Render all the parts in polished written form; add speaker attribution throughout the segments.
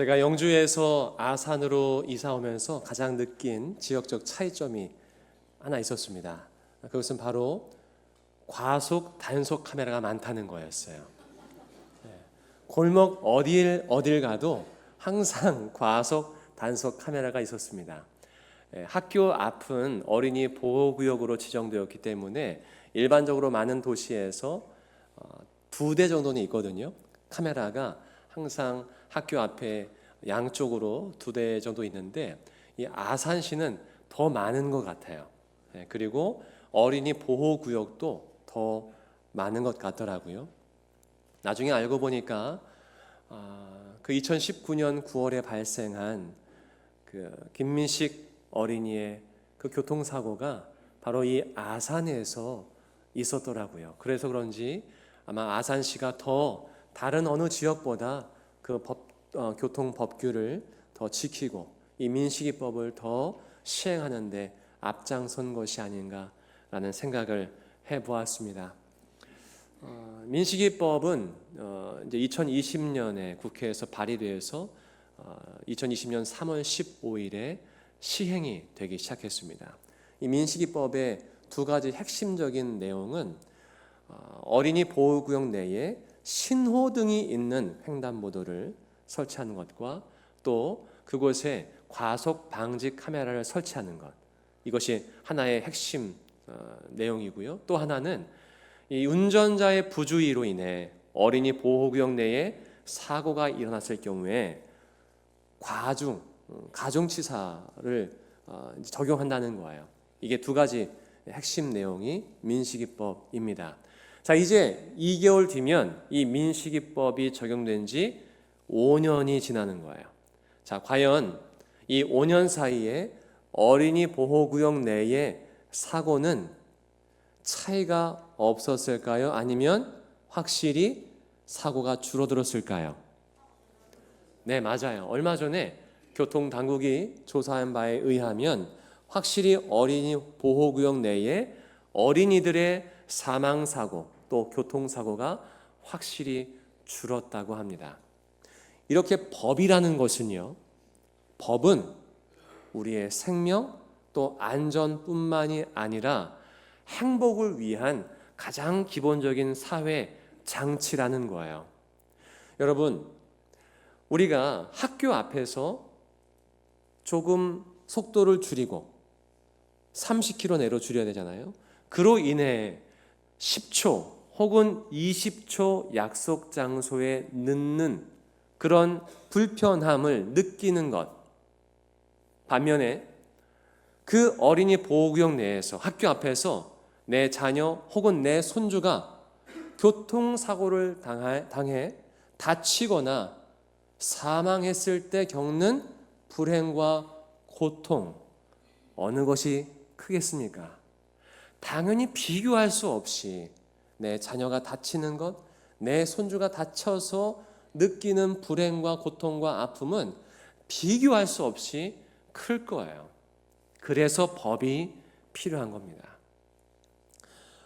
Speaker 1: 제가 영주에서 아산으로 이사 오면서 가장 느낀 지역적 차이점이 하나 있었습니다. 그것은 바로 과속 단속 카메라가 많다는 거였어요. 골목 어딜 가도 항상 과속 단속 카메라가 있었습니다. 학교 앞은 어린이 보호구역으로 지정되었기 때문에 일반적으로 많은 도시에서 2대 정도는 있거든요. 카메라가 항상 학교 앞에 양쪽으로 2대 정도 있는데 이 아산시는 더 많은 것 같아요. 그리고 어린이 보호구역도 더 많은 것 같더라고요. 나중에 알고 보니까 그 2019년 9월에 발생한 그 김민식 어린이의 그 교통사고가 바로 이 아산에서 있었더라고요. 그래서 그런지 아마 아산시가 더 다른 어느 지역보다 그 교통 법규를 더 지키고 이 민식이법을 더 시행하는 데 앞장선 것이 아닌가라는 생각을 해보았습니다. 민식이법은 이제 2020년에 국회에서 발의돼서 2020년 3월 15일에 시행이 되기 시작했습니다. 이 민식이법의 2가지 핵심적인 내용은 어린이 보호구역 내에 신호등이 있는 횡단보도를 설치하는 것과 또 그곳에 과속 방지 카메라를 설치하는 것, 이것이 하나의 핵심 내용이고요. 또 하나는 이 운전자의 부주의로 인해 어린이 보호구역 내에 사고가 일어났을 경우에 가중치사를 적용한다는 거예요. 이게 2가지 핵심 내용이 민식이법입니다. 자, 이제 2개월 뒤면 이 민식이법이 적용된 지 5년이 지나는 거예요. 자, 과연 이 5년 사이에 어린이 보호구역 내의 사고는 차이가 없었을까요? 아니면 확실히 사고가 줄어들었을까요? 네, 맞아요. 얼마 전에 교통당국이 조사한 바에 의하면 확실히 어린이 보호구역 내에 어린이들의 사망사고 또 교통사고가 확실히 줄었다고 합니다. 이렇게 법이라는 것은요, 법은 우리의 생명 또 안전뿐만이 아니라 행복을 위한 가장 기본적인 사회 장치라는 거예요. 여러분, 우리가 학교 앞에서 조금 속도를 줄이고 30km 내로 줄여야 되잖아요. 그로 인해 10초 혹은 20초 약속 장소에 늦는 그런 불편함을 느끼는 것, 반면에 그 어린이 보호구역 내에서 학교 앞에서 내 자녀 혹은 내 손주가 교통사고를 당해 다치거나 사망했을 때 겪는 불행과 고통, 어느 것이 크겠습니까? 당연히 비교할 수 없이 내 자녀가 다치는 것, 내 손주가 다쳐서 느끼는 불행과 고통과 아픔은 비교할 수 없이 클 거예요. 그래서 법이 필요한 겁니다.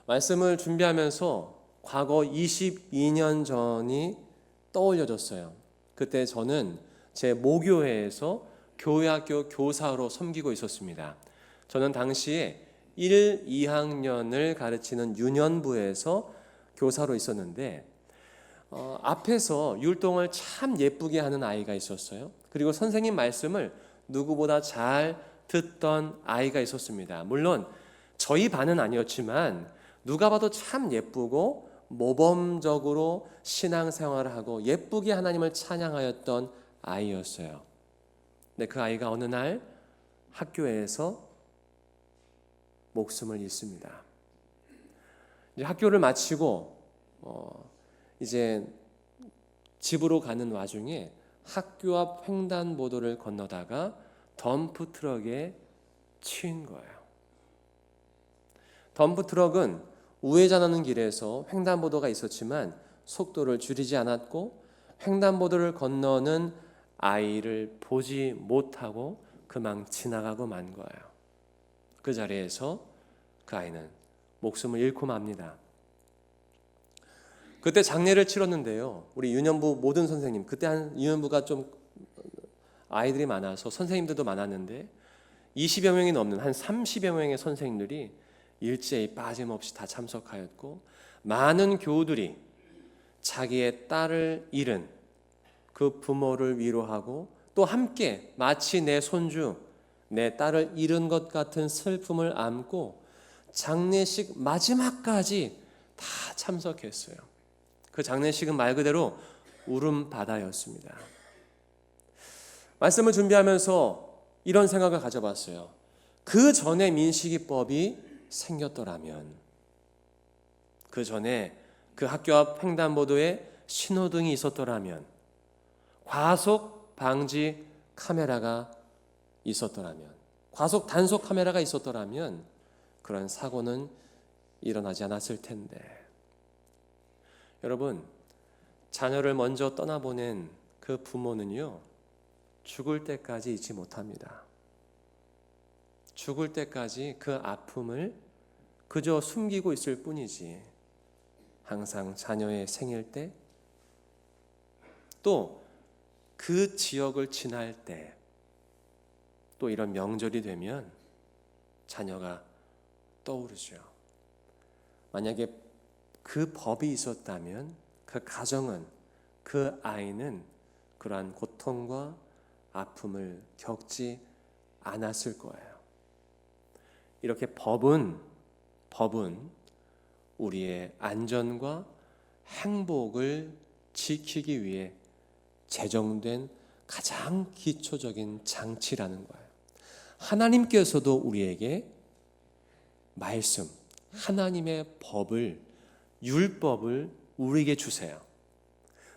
Speaker 1: 말씀을 준비하면서 과거 22년 전이 떠올려졌어요. 그때 저는 제 모교회에서 교회학교 교사로 섬기고 있었습니다. 저는 당시에 1, 2학년을 가르치는 유년부에서 교사로 있었는데 앞에서 율동을 참 예쁘게 하는 아이가 있었어요. 그리고 선생님 말씀을 누구보다 잘 듣던 아이가 있었습니다. 물론 저희 반은 아니었지만 누가 봐도 참 예쁘고 모범적으로 신앙생활을 하고 예쁘게 하나님을 찬양하였던 아이였어요. 근데 그 아이가 어느 날 학교에서 목숨을 잃습니다. 이제 학교를 마치고 이제 집으로 가는 와중에 학교 앞 횡단보도를 건너다가 덤프 트럭에 치인 거예요. 덤프 트럭은 우회전하는 길에서 횡단보도가 있었지만 속도를 줄이지 않았고 횡단보도를 건너는 아이를 보지 못하고 그만 지나가고 만 거예요. 그 자리에서 그 아이는 목숨을 잃고 맙니다. 그때 장례를 치렀는데요. 우리 유년부 모든 선생님, 그때 한 유년부가 좀 아이들이 많아서 선생님들도 많았는데 20여 명이 넘는 한 30여 명의 선생님들이 일제히 빠짐없이 다 참석하였고, 많은 교우들이 자기의 딸을 잃은 그 부모를 위로하고 또 함께 마치 내 손주, 내 딸을 잃은 것 같은 슬픔을 안고 장례식 마지막까지 다 참석했어요. 그 장례식은 말 그대로 울음바다였습니다. 말씀을 준비하면서 이런 생각을 가져봤어요. 그 전에 민식이법이 생겼더라면, 그 전에 그 학교 앞 횡단보도에 신호등이 있었더라면, 과속 방지 카메라가 있었더라면, 과속 단속 카메라가 있었더라면 그런 사고는 일어나지 않았을 텐데. 여러분, 자녀를 먼저 떠나보낸 그 부모는요, 죽을 때까지 잊지 못합니다. 죽을 때까지 그 아픔을 그저 숨기고 있을 뿐이지, 항상 자녀의 생일 때, 또 그 지역을 지날 때, 또 이런 명절이 되면 자녀가 떠오르죠. 만약에 그 법이 있었다면 그 가정은, 그 아이는 그러한 고통과 아픔을 겪지 않았을 거예요. 이렇게 법은 우리의 안전과 행복을 지키기 위해 제정된 가장 기초적인 장치라는 거예요. 하나님께서도 우리에게 말씀, 하나님의 법을, 율법을 우리에게 주세요.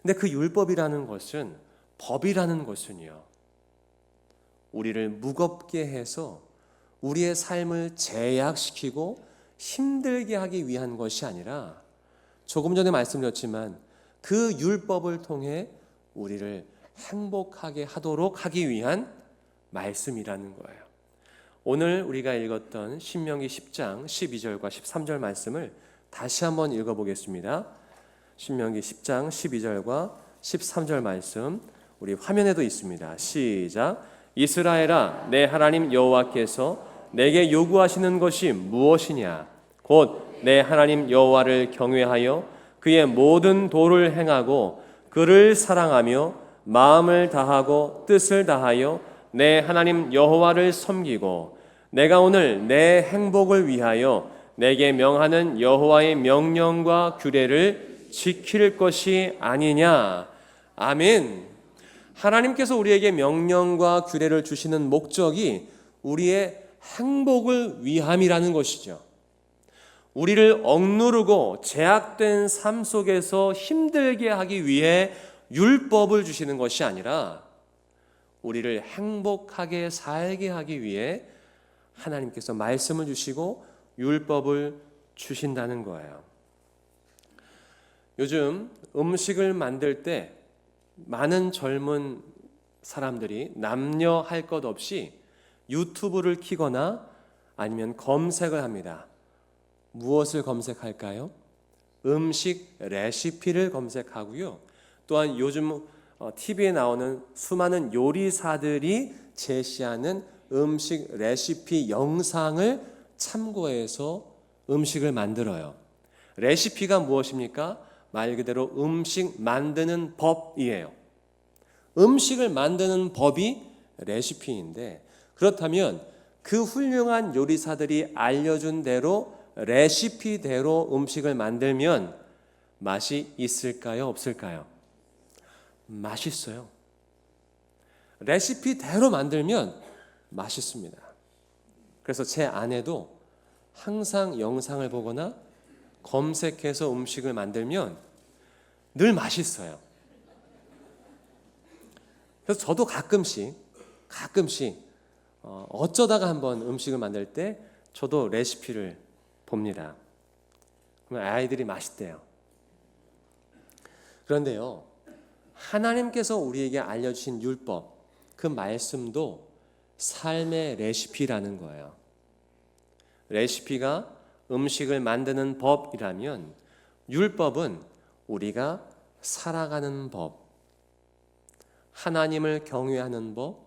Speaker 1: 근데 그 율법이라는 것은, 법이라는 것은요, 우리를 무겁게 해서 우리의 삶을 제약시키고 힘들게 하기 위한 것이 아니라, 조금 전에 말씀드렸지만 그 율법을 통해 우리를 행복하게 하도록 하기 위한 말씀이라는 거예요. 오늘 우리가 읽었던 신명기 10장 12절과 13절 말씀을 다시 한번 읽어보겠습니다. 신명기 10장 12절과 13절 말씀, 우리 화면에도 있습니다. 시작. 이스라엘아, 내 하나님 여호와께서 내게 요구하시는 것이 무엇이냐? 곧 내 하나님 여호와를 경외하여 그의 모든 도를 행하고 그를 사랑하며 마음을 다하고 뜻을 다하여 내 하나님 여호와를 섬기고, 내가 오늘 내 행복을 위하여 내게 명하는 여호와의 명령과 규례를 지킬 것이 아니냐. 아멘. 하나님께서 우리에게 명령과 규례를 주시는 목적이 우리의 행복을 위함이라는 것이죠. 우리를 억누르고 제약된 삶 속에서 힘들게 하기 위해 율법을 주시는 것이 아니라 우리를 행복하게 살게 하기 위해 하나님께서 말씀을 주시고 율법을 주신다는 거예요. 요즘 음식을 만들 때 많은 젊은 사람들이 남녀 할 것 없이 유튜브를 켜거나 아니면 검색을 합니다. 무엇을 검색할까요? 음식 레시피를 검색하고요. 또한 요즘 TV에 나오는 수많은 요리사들이 제시하는 음식 레시피 영상을 참고해서 음식을 만들어요. 레시피가 무엇입니까? 말 그대로 음식 만드는 법이에요. 음식을 만드는 법이 레시피인데, 그렇다면 그 훌륭한 요리사들이 알려준 대로 레시피대로 음식을 만들면 맛이 있을까요? 없을까요? 맛있어요. 레시피대로 만들면 맛있습니다. 그래서 제 아내도 항상 영상을 보거나 검색해서 음식을 만들면 늘 맛있어요. 그래서 저도 가끔씩 어쩌다가 한번 음식을 만들 때 저도 레시피를 봅니다. 그러면 아이들이 맛있대요. 그런데요, 하나님께서 우리에게 알려주신 율법, 그 말씀도 삶의 레시피라는 거예요. 레시피가 음식을 만드는 법이라면 율법은 우리가 살아가는 법, 하나님을 경외하는 법,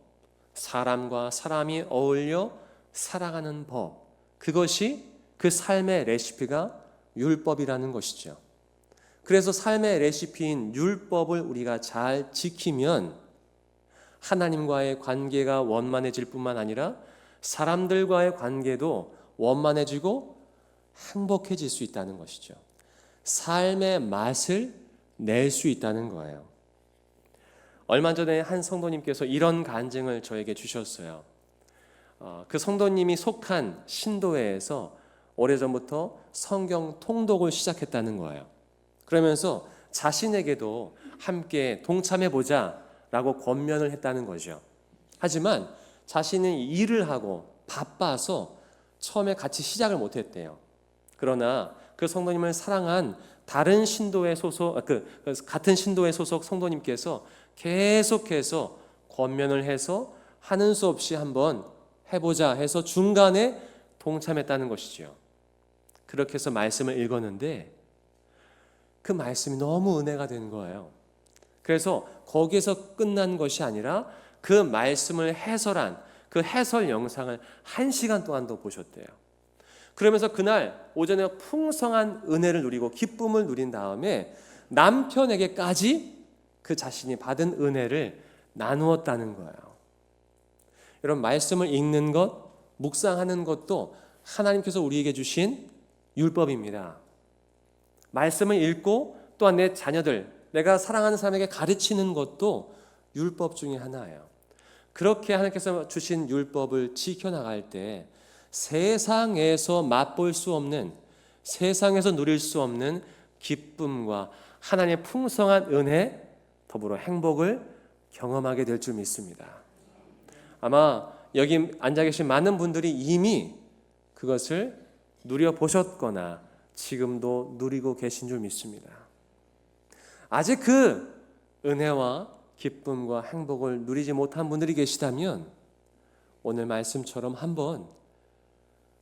Speaker 1: 사람과 사람이 어울려 살아가는 법, 그것이 그 삶의 레시피가 율법이라는 것이죠. 그래서 삶의 레시피인 율법을 우리가 잘 지키면 하나님과의 관계가 원만해질 뿐만 아니라 사람들과의 관계도 원만해지고 행복해질 수 있다는 것이죠. 삶의 맛을 낼 수 있다는 거예요. 얼마 전에 한 성도님께서 이런 간증을 저에게 주셨어요. 그 성도님이 속한 신도회에서 오래전부터 성경 통독을 시작했다는 거예요. 그러면서 자신에게도 함께 동참해보자 라고 권면을 했다는 거죠. 하지만 자신은 일을 하고 바빠서 처음에 같이 시작을 못했대요. 그러나 그 성도님을 사랑한 다른 신도의 소속, 같은 신도의 소속 성도님께서 계속해서 권면을 해서 하는 수 없이 한번 해보자 해서 중간에 동참했다는 것이죠. 그렇게 해서 말씀을 읽었는데 그 말씀이 너무 은혜가 된 거예요. 그래서 거기에서 끝난 것이 아니라 그 말씀을 해설한 그 해설 영상을 1시간 동안도 보셨대요. 그러면서 그날 오전에 풍성한 은혜를 누리고 기쁨을 누린 다음에 남편에게까지 그 자신이 받은 은혜를 나누었다는 거예요. 여러분, 말씀을 읽는 것, 묵상하는 것도 하나님께서 우리에게 주신 율법입니다. 말씀을 읽고 또한 내 자녀들, 내가 사랑하는 사람에게 가르치는 것도 율법 중에 하나예요. 그렇게 하나님께서 주신 율법을 지켜나갈 때 세상에서 맛볼 수 없는, 세상에서 누릴 수 없는 기쁨과 하나님의 풍성한 은혜, 더불어 행복을 경험하게 될 줄 믿습니다. 아마 여기 앉아 계신 많은 분들이 이미 그것을 누려보셨거나 지금도 누리고 계신 줄 믿습니다. 아직 그 은혜와 기쁨과 행복을 누리지 못한 분들이 계시다면 오늘 말씀처럼 한번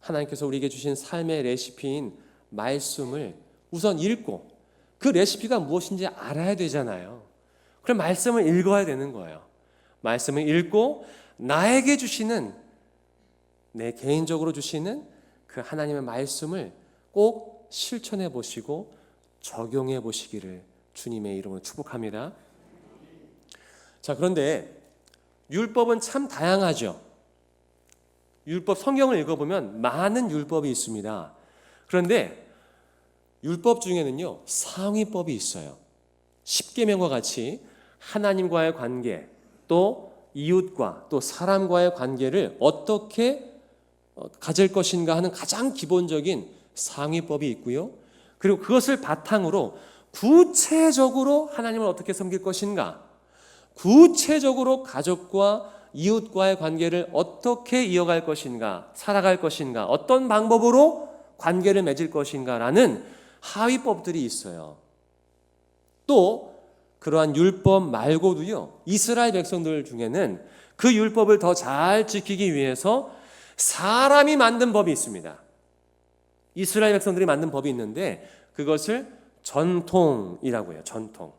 Speaker 1: 하나님께서 우리에게 주신 삶의 레시피인 말씀을 우선 읽고 그 레시피가 무엇인지 알아야 되잖아요. 그럼 말씀을 읽어야 되는 거예요. 말씀을 읽고 나에게 주시는, 내 개인적으로 주시는 그 하나님의 말씀을 꼭 실천해 보시고 적용해 보시기를 주님의 이름으로 축복합니다. 자, 그런데 율법은 참 다양하죠. 율법, 성경을 읽어보면 많은 율법이 있습니다. 그런데 율법 중에는요, 상위법이 있어요. 십계명과 같이 하나님과의 관계, 또 이웃과 또 사람과의 관계를 어떻게 가질 것인가 하는 가장 기본적인 상위법이 있고요. 그리고 그것을 바탕으로 구체적으로 하나님을 어떻게 섬길 것인가, 구체적으로 가족과 이웃과의 관계를 어떻게 이어갈 것인가, 살아갈 것인가, 어떤 방법으로 관계를 맺을 것인가라는 하위법들이 있어요. 또 그러한 율법 말고도요, 이스라엘 백성들 중에는 그 율법을 더 잘 지키기 위해서 사람이 만든 법이 있습니다. 이스라엘 백성들이 만든 법이 있는데 그것을 전통이라고 해요. 전통.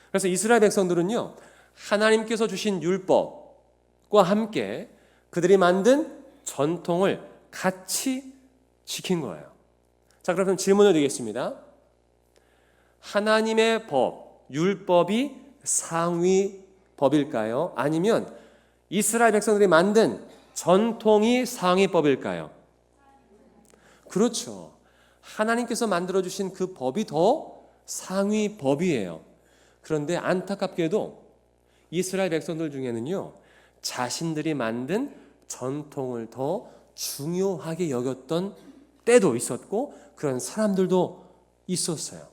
Speaker 1: 그래서 이스라엘 백성들은요, 하나님께서 주신 율법과 함께 그들이 만든 전통을 같이 지킨 거예요. 자, 그럼 질문을 드리겠습니다. 하나님의 법, 율법이 상위 법일까요? 아니면 이스라엘 백성들이 만든 전통이 상위 법일까요? 그렇죠. 하나님께서 만들어주신 그 법이 더 상위 법이에요. 그런데 안타깝게도 이스라엘 백성들 중에는요, 자신들이 만든 전통을 더 중요하게 여겼던 때도 있었고 그런 사람들도 있었어요.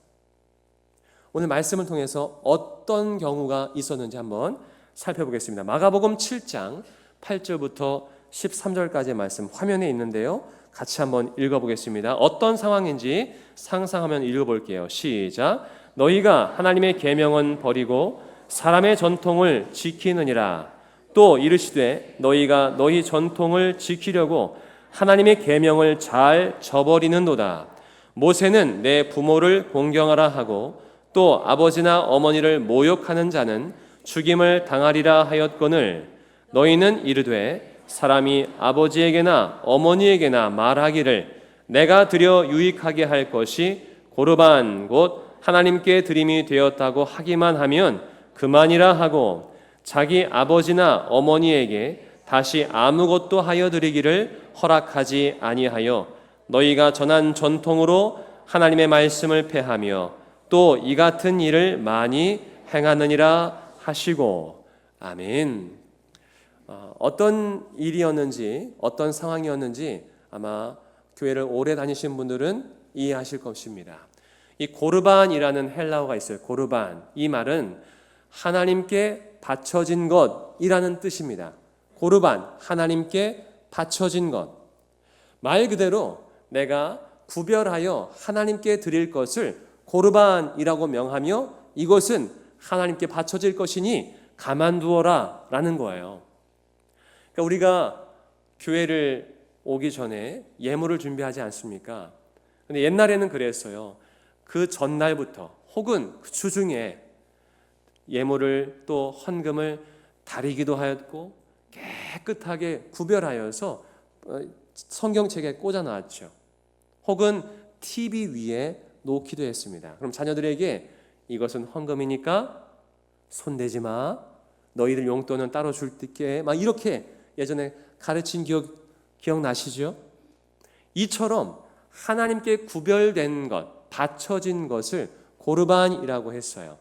Speaker 1: 오늘 말씀을 통해서 어떤 경우가 있었는지 한번 살펴보겠습니다. 마가복음 7장 8절부터 13절까지의 말씀 화면에 있는데요, 같이 한번 읽어보겠습니다. 어떤 상황인지 상상하면 읽어볼게요. 시작. 너희가 하나님의 계명은 버리고 사람의 전통을 지키느니라. 또 이르시되 너희가 너희 전통을 지키려고 하나님의 계명을 잘 저버리는도다. 모세는 내 부모를 공경하라 하고 또 아버지나 어머니를 모욕하는 자는 죽임을 당하리라 하였거늘 너희는 이르되 사람이 아버지에게나 어머니에게나 말하기를 내가 드려 유익하게 할 것이 고르반 곧 하나님께 드림이 되었다고 하기만 하면 그만이라 하고 자기 아버지나 어머니에게 다시 아무것도 하여 드리기를 허락하지 아니하여 너희가 전한 전통으로 하나님의 말씀을 폐하며 또 이 같은 일을 많이 행하느니라 하시고. 아멘. 어떤 일이었는지 어떤 상황이었는지 아마 교회를 오래 다니신 분들은 이해하실 것입니다. 이 고르반이라는 헬라어가 있어요. 고르반. 이 말은 하나님께 바쳐진 것이라는 뜻입니다. 고르반, 하나님께 바쳐진 것. 말 그대로 내가 구별하여 하나님께 드릴 것을 고르반이라고 명하며 이것은 하나님께 바쳐질 것이니 가만두어라 라는 거예요. 그러니까 우리가 교회를 오기 전에 예물을 준비하지 않습니까? 근데 옛날에는 그랬어요. 그 전날부터 혹은 그 주중에 예물을 또 헌금을 다리기도 하였고 깨끗하게 구별하여서 성경책에 꽂아 놨죠. 혹은 TV 위에 놓기도 했습니다. 그럼 자녀들에게 이것은 헌금이니까 손대지 마. 너희들 용돈은 따로 줄게. 막 이렇게 예전에 가르친 기억나시죠? 이처럼 하나님께 구별된 것, 바쳐진 것을 고르반이라고 했어요.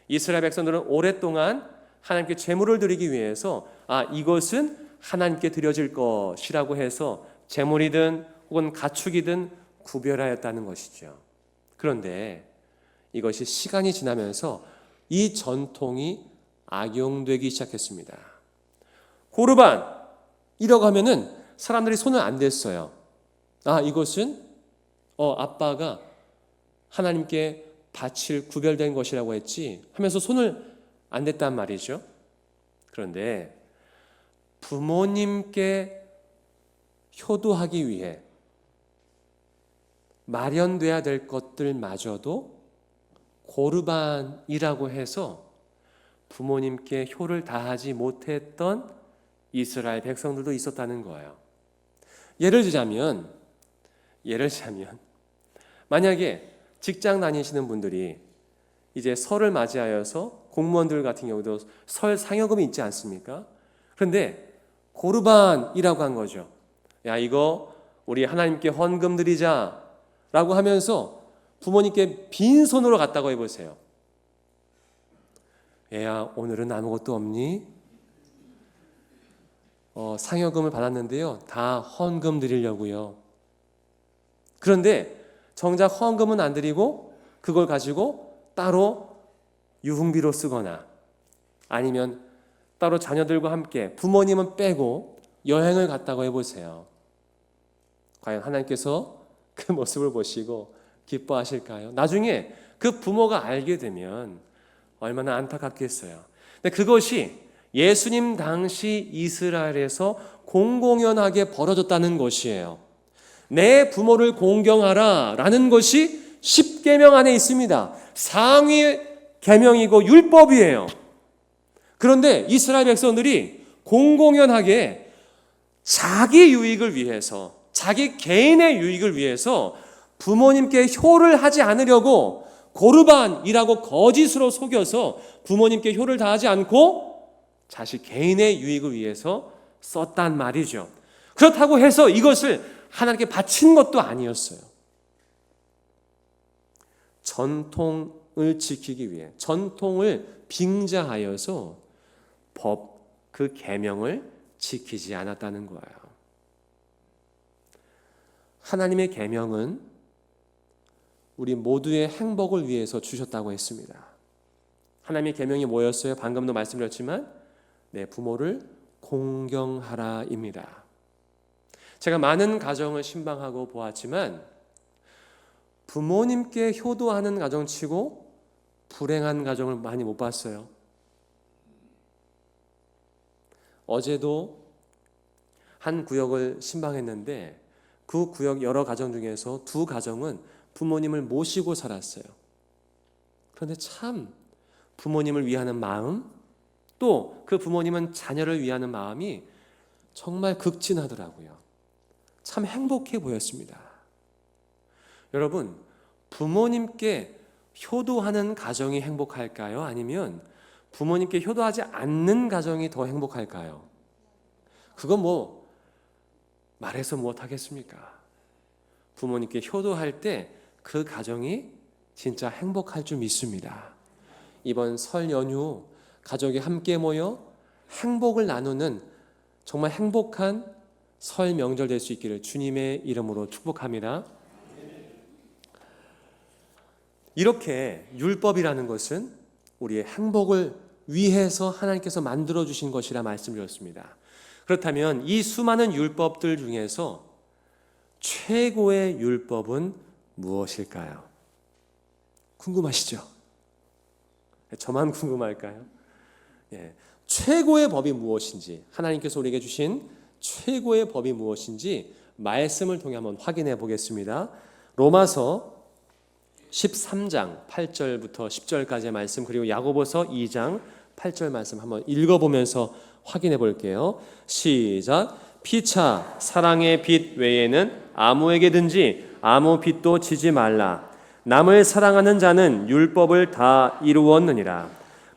Speaker 1: 이스라엘 백성들은 오랫동안 하나님께 제물을 드리기 위해서 이것은 하나님께 드려질 것이라고 해서 제물이든 혹은 가축이든 구별하였다는 것이죠. 그런데 이것이 시간이 지나면서 이 전통이 악용되기 시작했습니다. 고르반이라고 하면은 사람들이 손을 안 댔어요. 이것은 아빠가 하나님께 바칠 구별된 것이라고 했지 하면서 손을 안 댔단 말이죠. 그런데 부모님께 효도하기 위해 마련돼야 될 것들마저도 고르반이라고 해서 부모님께 효를 다하지 못했던 이스라엘 백성들도 있었다는 거예요. 예를 들자면 만약에 직장 다니시는 분들이 이제 설을 맞이하여서 공무원들 같은 경우도 설 상여금이 있지 않습니까? 그런데 고르반이라고 한 거죠. 야, 이거 우리 하나님께 헌금 드리자 라고 하면서 부모님께 빈손으로 갔다고 해보세요. 얘야, 오늘은 아무것도 없니? 상여금을 받았는데요, 다 헌금 드리려고요. 그런데 정작 헌금은 안 드리고 그걸 가지고 따로 유흥비로 쓰거나 아니면 따로 자녀들과 함께 부모님은 빼고 여행을 갔다고 해보세요. 과연 하나님께서 그 모습을 보시고 기뻐하실까요? 나중에 그 부모가 알게 되면 얼마나 안타깝겠어요. 근데 그것이 예수님 당시 이스라엘에서 공공연하게 벌어졌다는 것이에요. 내 부모를 공경하라 라는 것이 십계명 안에 있습니다. 상위 계명이고 율법이에요. 그런데 이스라엘 백성들이 공공연하게 자기 유익을 위해서, 자기 개인의 유익을 위해서 부모님께 효를 하지 않으려고 고르반이라고 거짓으로 속여서 부모님께 효를 다하지 않고 자식 개인의 유익을 위해서 썼단 말이죠. 그렇다고 해서 이것을 하나님께 바친 것도 아니었어요. 전통을 지키기 위해, 전통을 빙자하여서 그 계명을 지키지 않았다는 거예요. 하나님의 계명은 우리 모두의 행복을 위해서 주셨다고 했습니다. 하나님의 계명이 뭐였어요? 방금도 말씀드렸지만 내 부모를 공경하라입니다. 제가 많은 가정을 신방하고 보았지만 부모님께 효도하는 가정치고 불행한 가정을 많이 못 봤어요. 어제도 한 구역을 신방했는데 그 구역 여러 가정 중에서 두 가정은 부모님을 모시고 살았어요. 그런데 참 부모님을 위하는 마음, 또 그 부모님은 자녀를 위하는 마음이 정말 극진하더라고요. 참 행복해 보였습니다. 여러분, 부모님께 효도하는 가정이 행복할까요? 아니면 부모님께 효도하지 않는 가정이 더 행복할까요? 그건 뭐 말해서 무엇 하겠습니까? 부모님께 효도할 때 그 가정이 진짜 행복할 줄 믿습니다. 이번 설 연휴 가족이 함께 모여 행복을 나누는 정말 행복한 설 명절 될 수 있기를 주님의 이름으로 축복합니다. 이렇게 율법이라는 것은 우리의 행복을 위해서 하나님께서 만들어 주신 것이라 말씀드렸습니다. 그렇다면 이 수많은 율법들 중에서 최고의 율법은 무엇일까요? 궁금하시죠? 저만 궁금할까요? 예, 최고의 법이 무엇인지, 하나님께서 우리에게 주신 최고의 법이 무엇인지 말씀을 통해 한번 확인해 보겠습니다. 로마서 13장 8절부터 10절까지의 말씀, 그리고 야고보서 2장 8절 말씀 한번 읽어보면서 확인해 볼게요. 시작. 피차 사랑의 빛 외에는 아무에게든지 아무 빚도 지지 말라. 남을 사랑하는 자는 율법을 다 이루었느니라.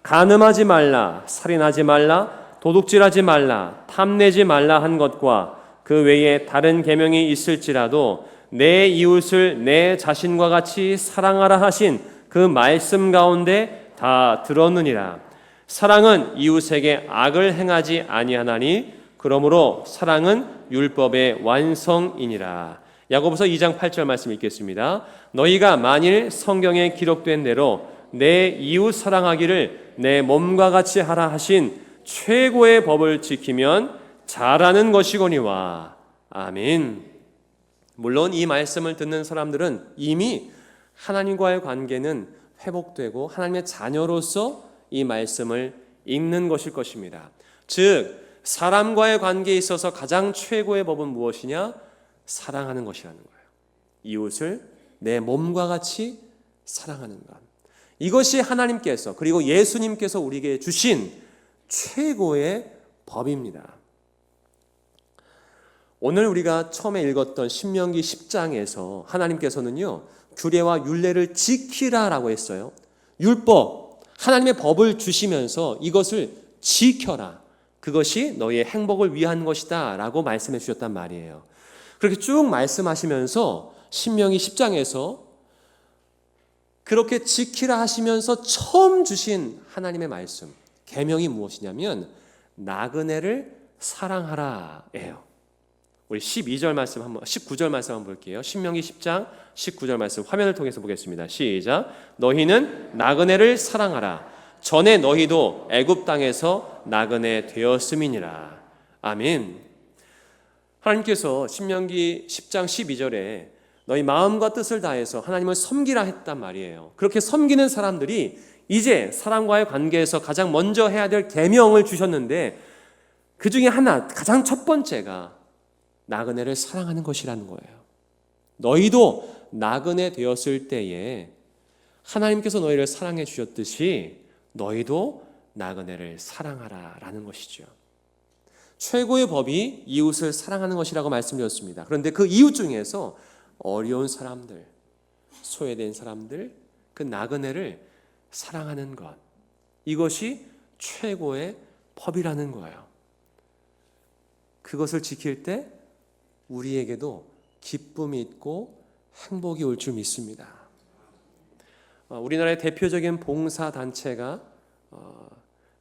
Speaker 1: 간음하지 말라, 살인하지 말라, 도둑질하지 말라, 탐내지 말라 한 것과 그 외에 다른 계명이 있을지라도 내 이웃을 내 자신과 같이 사랑하라 하신 그 말씀 가운데 다 들었느니라. 사랑은 이웃에게 악을 행하지 아니하나니 그러므로 사랑은 율법의 완성이니라. 야고보서 2장 8절 말씀 읽겠습니다. 너희가 만일 성경에 기록된 대로 내 이웃 사랑하기를 내 몸과 같이 하라 하신 최고의 법을 지키면 잘하는 것이거니와. 아멘. 물론 이 말씀을 듣는 사람들은 이미 하나님과의 관계는 회복되고 하나님의 자녀로서 이 말씀을 읽는 것일 것입니다. 즉 사람과의 관계에 있어서 가장 최고의 법은 무엇이냐? 사랑하는 것이라는 거예요. 이웃을 내 몸과 같이 사랑하는 것. 이것이 하나님께서 그리고 예수님께서 우리에게 주신 최고의 법입니다. 오늘 우리가 처음에 읽었던 신명기 10장에서 하나님께서는요, 규례와 율례를 지키라라고 했어요. 율법, 하나님의 법을 주시면서 이것을 지켜라. 그것이 너희의 행복을 위한 것이다 라고 말씀해 주셨단 말이에요. 그렇게 쭉 말씀하시면서 신명기 10장에서 그렇게 지키라 하시면서 처음 주신 하나님의 말씀, 계명이 무엇이냐면 나그네를 사랑하라예요. 우리 12절 말씀 한번 19절 말씀 한번 볼게요. 신명기 10장 19절 말씀 화면을 통해서 보겠습니다. 시작. 너희는 나그네를 사랑하라. 전에 너희도 애굽 땅에서 나그네 되었음이니라. 아멘. 하나님께서 신명기 10장 12절에 너희 마음과 뜻을 다해서 하나님을 섬기라 했단 말이에요. 그렇게 섬기는 사람들이 이제 사람과의 관계에서 가장 먼저 해야 될 계명을 주셨는데 그 중에 하나, 가장 첫 번째가 나그네를 사랑하는 것이라는 거예요. 너희도 나그네 되었을 때에 하나님께서 너희를 사랑해 주셨듯이 너희도 나그네를 사랑하라라는 것이죠. 최고의 법이 이웃을 사랑하는 것이라고 말씀드렸습니다. 그런데 그 이웃 중에서 어려운 사람들, 소외된 사람들, 그 나그네를 사랑하는 것, 이것이 최고의 법이라는 거예요. 그것을 지킬 때 우리에게도 기쁨이 있고 행복이 올 줄 믿습니다. 우리나라의 대표적인 봉사단체가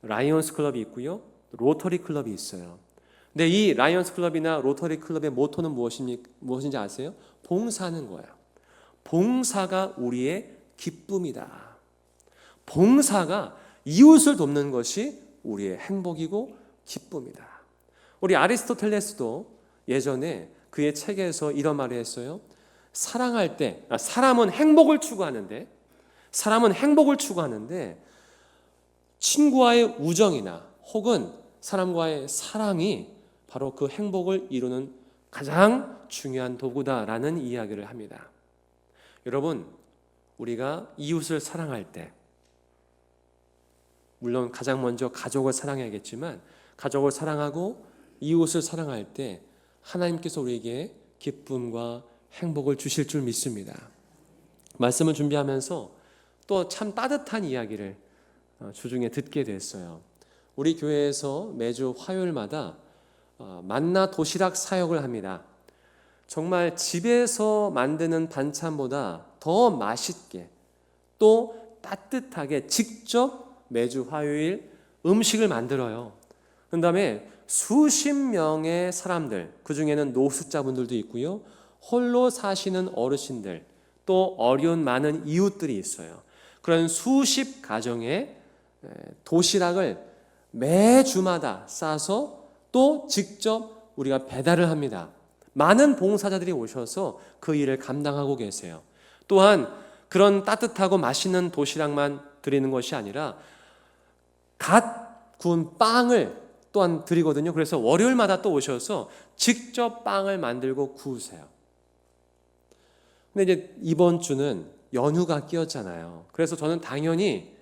Speaker 1: 라이온스 클럽이 있고요, 로터리 클럽이 있어요. 근데 이 라이온스 클럽이나 로터리 클럽의 모토는 무엇인지 아세요? 봉사하는 거예요. 봉사가 우리의 기쁨이다. 봉사가 이웃을 돕는 것이 우리의 행복이고 기쁨이다. 우리 아리스토텔레스도 예전에 그의 책에서 이런 말을 했어요. 사랑할 때, 사람은 행복을 추구하는데 친구와의 우정이나 혹은 사람과의 사랑이 바로 그 행복을 이루는 가장 중요한 도구다라는 이야기를 합니다. 여러분, 우리가 이웃을 사랑할 때 물론 가장 먼저 가족을 사랑해야겠지만 가족을 사랑하고 이웃을 사랑할 때 하나님께서 우리에게 기쁨과 행복을 주실 줄 믿습니다. 말씀을 준비하면서 또 참 따뜻한 이야기를 주중에 듣게 됐어요. 우리 교회에서 매주 화요일마다 만나 도시락 사역을 합니다. 정말 집에서 만드는 반찬보다 더 맛있게 또 따뜻하게 직접 매주 화요일 음식을 만들어요. 그 다음에 수십 명의 사람들, 그 중에는 노숙자분들도 있고요, 홀로 사시는 어르신들, 또 어려운 많은 이웃들이 있어요. 그런 수십 가정의 도시락을 매주마다 싸서 또 직접 우리가 배달을 합니다. 많은 봉사자들이 오셔서 그 일을 감당하고 계세요. 또한 그런 따뜻하고 맛있는 도시락만 드리는 것이 아니라 갓 구운 빵을 또한 드리거든요. 그래서 월요일마다 또 오셔서 직접 빵을 만들고 구우세요. 근데 이제 이번 주는 연휴가 끼었잖아요. 그래서 저는 당연히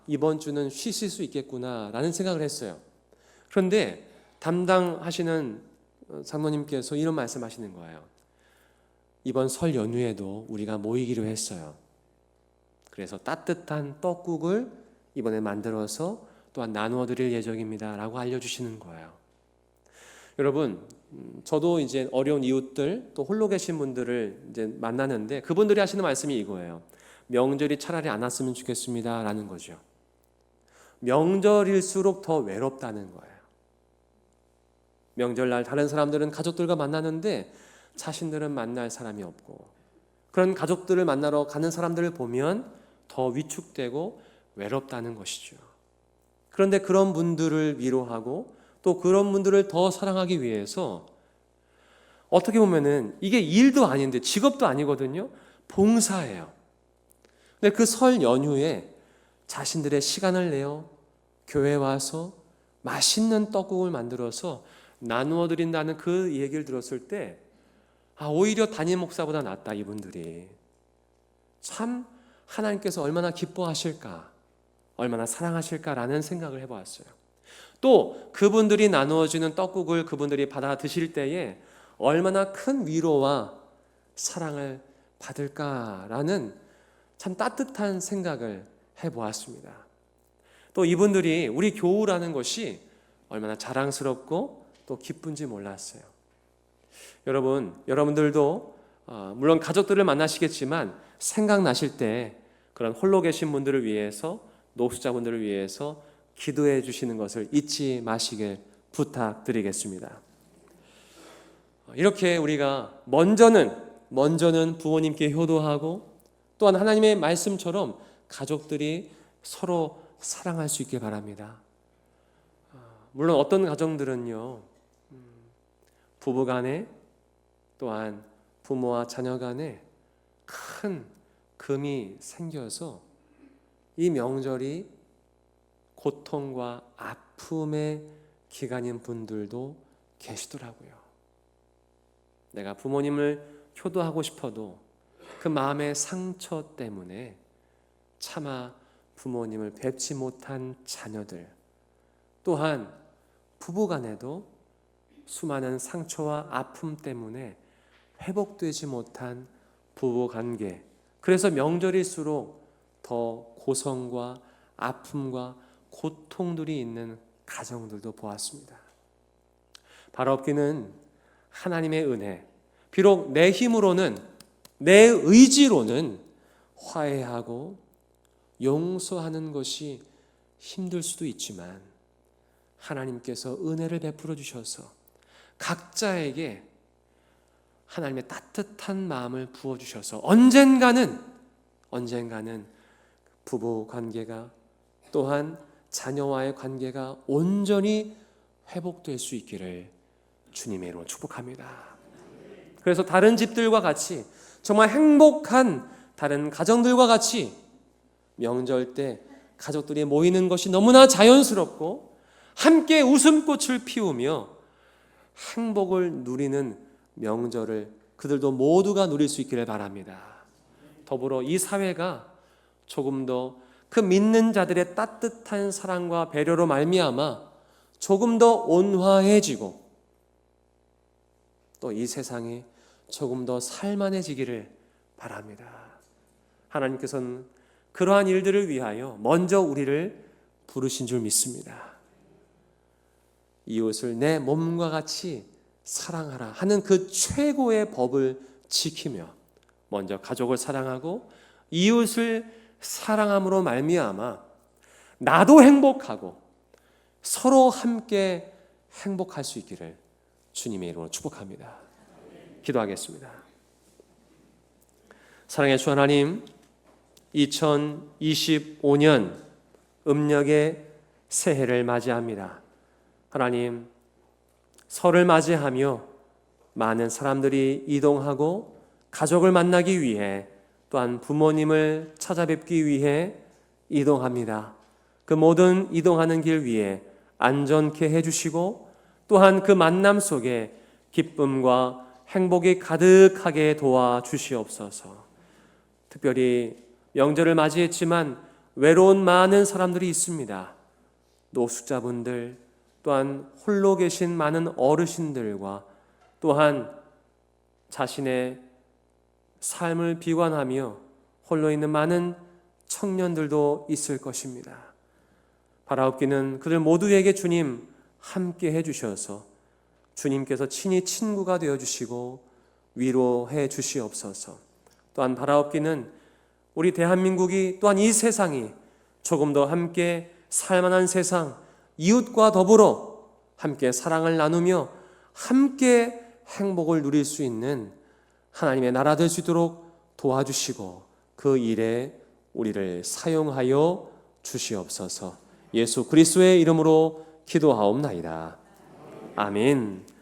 Speaker 1: 이번 주는 쉬실 수 있겠구나라는 생각을 했어요. 그런데 담당하시는 장로님께서 이런 말씀하시는 거예요. 이번 설 연휴에도 우리가 모이기로 했어요. 그래서 따뜻한 떡국을 이번에 만들어서 또한 나누어 드릴 예정입니다 라고 알려주시는 거예요. 여러분, 저도 이제 어려운 이웃들 또 홀로 계신 분들을 이제 만나는데 그분들이 하시는 말씀이 이거예요. 명절이 차라리 안 왔으면 좋겠습니다 라는 거죠. 명절일수록 더 외롭다는 거예요. 명절날 다른 사람들은 가족들과 만나는데 자신들은 만날 사람이 없고, 그런 가족들을 만나러 가는 사람들을 보면 더 위축되고 외롭다는 것이죠. 그런데 그런 분들을 위로하고 또 그런 분들을 더 사랑하기 위해서 어떻게 보면은 이게 일도 아닌데 직업도 아니거든요. 봉사예요. 근데 그 설 연휴에 자신들의 시간을 내어 교회에 와서 맛있는 떡국을 만들어서 나누어 드린다는 그 얘기를 들었을 때 오히려 담임 목사보다 낫다. 이분들이 참 하나님께서 얼마나 기뻐하실까, 얼마나 사랑하실까라는 생각을 해보았어요. 또 그분들이 나누어주는 떡국을 그분들이 받아 드실 때에 얼마나 큰 위로와 사랑을 받을까라는 참 따뜻한 생각을 해보았습니다. 또 이분들이 우리 교우라는 것이 얼마나 자랑스럽고 또 기쁜지 몰랐어요. 여러분들도 물론 가족들을 만나시겠지만 생각나실 때 그런 홀로 계신 분들을 위해서, 노숙자분들을 위해서 기도해 주시는 것을 잊지 마시길 부탁드리겠습니다. 이렇게 우리가 먼저는 부모님께 효도하고 또한 하나님의 말씀처럼 가족들이 서로 사랑할 수 있길 바랍니다. 물론 어떤 가정들은요, 부부간에 또한 부모와 자녀 간에 큰 금이 생겨서 이 명절이 고통과 아픔의 기간인 분들도 계시더라고요. 내가 부모님을 효도하고 싶어도 그 마음의 상처 때문에 차마 부모님을 뵙지 못한 자녀들, 또한 부부간에도 수많은 상처와 아픔 때문에 회복되지 못한 부부관계, 그래서 명절일수록 더 고성과 아픔과 고통들이 있는 가정들도 보았습니다. 바로 없기는 하나님의 은혜, 비록 내 힘으로는, 내 의지로는 화해하고 용서하는 것이 힘들 수도 있지만 하나님께서 은혜를 베풀어 주셔서 각자에게 하나님의 따뜻한 마음을 부어주셔서 언젠가는 부부 관계가 또한 자녀와의 관계가 온전히 회복될 수 있기를 주님의 이름으로 축복합니다. 그래서 다른 집들과 같이 정말 행복한 다른 가정들과 같이 명절 때 가족들이 모이는 것이 너무나 자연스럽고 함께 웃음꽃을 피우며 행복을 누리는 명절을 그들도 모두가 누릴 수 있기를 바랍니다. 더불어 이 사회가 조금 더 그 믿는 자들의 따뜻한 사랑과 배려로 말미암아 조금 더 온화해지고 또 이 세상에 조금 더 살만해지기를 바랍니다. 하나님께서는 그러한 일들을 위하여 먼저 우리를 부르신 줄 믿습니다. 이웃을 내 몸과 같이 사랑하라 하는 그 최고의 법을 지키며 먼저 가족을 사랑하고 이웃을 사랑함으로 말미암아 나도 행복하고 서로 함께 행복할 수 있기를 주님의 이름으로 축복합니다. 기도하겠습니다. 사랑의 주 하나님, 2025년 음력의 새해를 맞이합니다. 하나님, 설을 맞이하며 많은 사람들이 이동하고 가족을 만나기 위해 또한 부모님을 찾아뵙기 위해 이동합니다. 그 모든 이동하는 길 위에 안전케 해주시고 또한 그 만남 속에 기쁨과 행복이 가득하게 도와주시옵소서. 특별히 명절을 맞이했지만 외로운 많은 사람들이 있습니다. 노숙자분들, 또한 홀로 계신 많은 어르신들과 또한 자신의 삶을 비관하며 홀로 있는 많은 청년들도 있을 것입니다. 바라옵기는 그들 모두에게 주님 함께 해주셔서 주님께서 친히 친구가 되어주시고 위로해 주시옵소서. 또한 바라옵기는 우리 대한민국이 또한 이 세상이 조금 더 함께 살만한 세상, 이웃과 더불어 함께 사랑을 나누며 함께 행복을 누릴 수 있는 하나님의 나라 될 수 있도록 도와주시고 그 일에 우리를 사용하여 주시옵소서. 예수 그리스도의 이름으로 기도하옵나이다. 아멘.